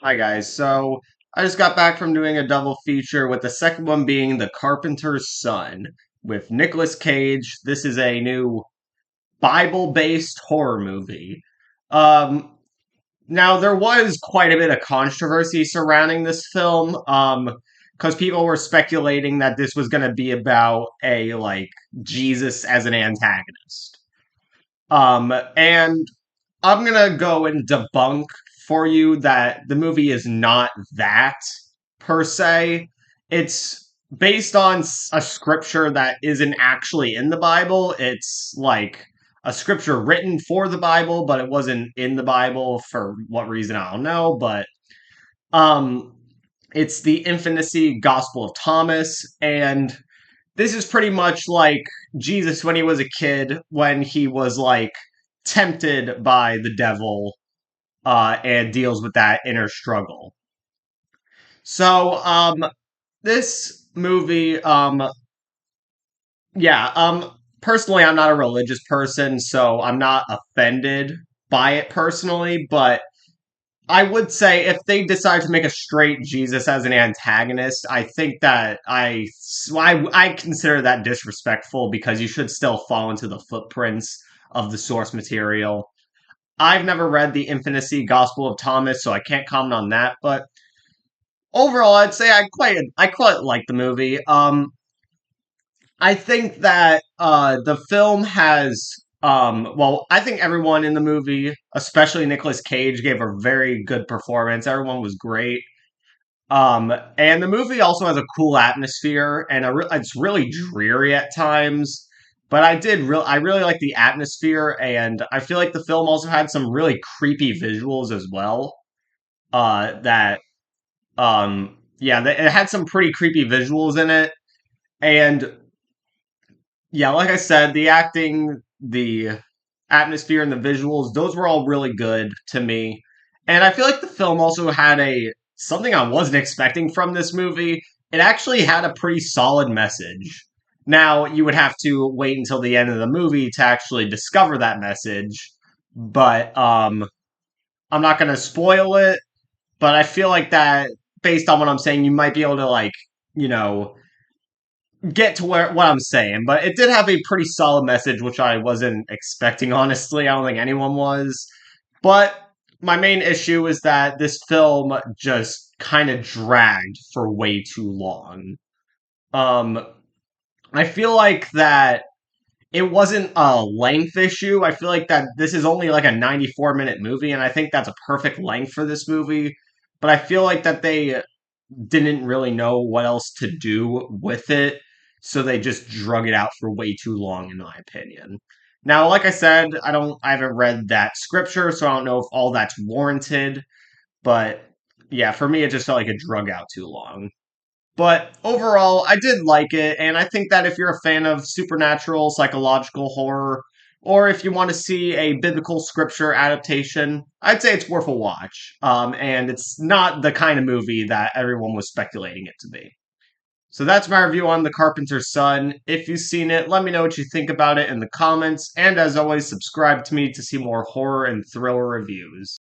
Hi guys, so I just got back from doing a double feature with the second one being The Carpenter's Son with Nicolas Cage. This is a new Bible-based horror movie. Um, Now there was quite a bit of controversy surrounding this film, because people were speculating that this was going to be about a Jesus as an antagonist. And I'm gonna go and debunk for you that the movie is not that per se. It's based on a scripture that isn't actually in the Bible. It's like a scripture written for the Bible, but it wasn't in the Bible for what reason I don't know. But um, it's the infancy Gospel of Thomas, and this is pretty much like Jesus when he was a kid, when he was tempted by the devil, and deals with that inner struggle. So, this movie, yeah, personally, I'm not a religious person, so I'm not offended by it personally, but I would say if they decide to make a straight Jesus as an antagonist, I think that I consider that disrespectful because you should still fall into the footprints of the source material. I've never read the Infancy Gospel of Thomas, so I can't comment on that. But overall, I'd say I quite like the movie. I think that the film has well, I think everyone in the movie, especially Nicolas Cage, gave a very good performance. Everyone was great. And the movie also has a cool atmosphere, and it's really dreary at times. But I really like the atmosphere, and I feel like the film also had some really creepy visuals as well. That yeah, it had some pretty creepy visuals in it, and yeah, like I said, the acting, the atmosphere, and the visuals, those were all really good to me. And I feel like the film also had a something I wasn't expecting from this movie. It actually had a pretty solid message. Now, you would have to wait until the end of the movie to actually discover that message, but I'm not going to spoil it, but I feel like that based on what I'm saying, you might be able to you know, get to where what I'm saying, but it did have a pretty solid message, which I wasn't expecting. Honestly, I don't think anyone was. But my main issue is that this film just kind of dragged for way too long. Um, I feel like that it wasn't a length issue. I feel like that this is only like a 94-minute movie, and I think that's a perfect length for this movie. But I feel like that they didn't really know what else to do with it, so they just drug it out for way too long, in my opinion. Now, like I said, I haven't read that scripture, so I don't know if all that's warranted, but yeah, for me, it just felt like it drug out too long. But overall, I did like it, and I think that if you're a fan of supernatural, psychological horror, or if you want to see a biblical scripture adaptation, I'd say it's worth a watch. And it's not the kind of movie that everyone was speculating it to be. So that's my review on The Carpenter's Son. If you've seen it, let me know what you think about it in the comments, and as always, subscribe to me to see more horror and thriller reviews.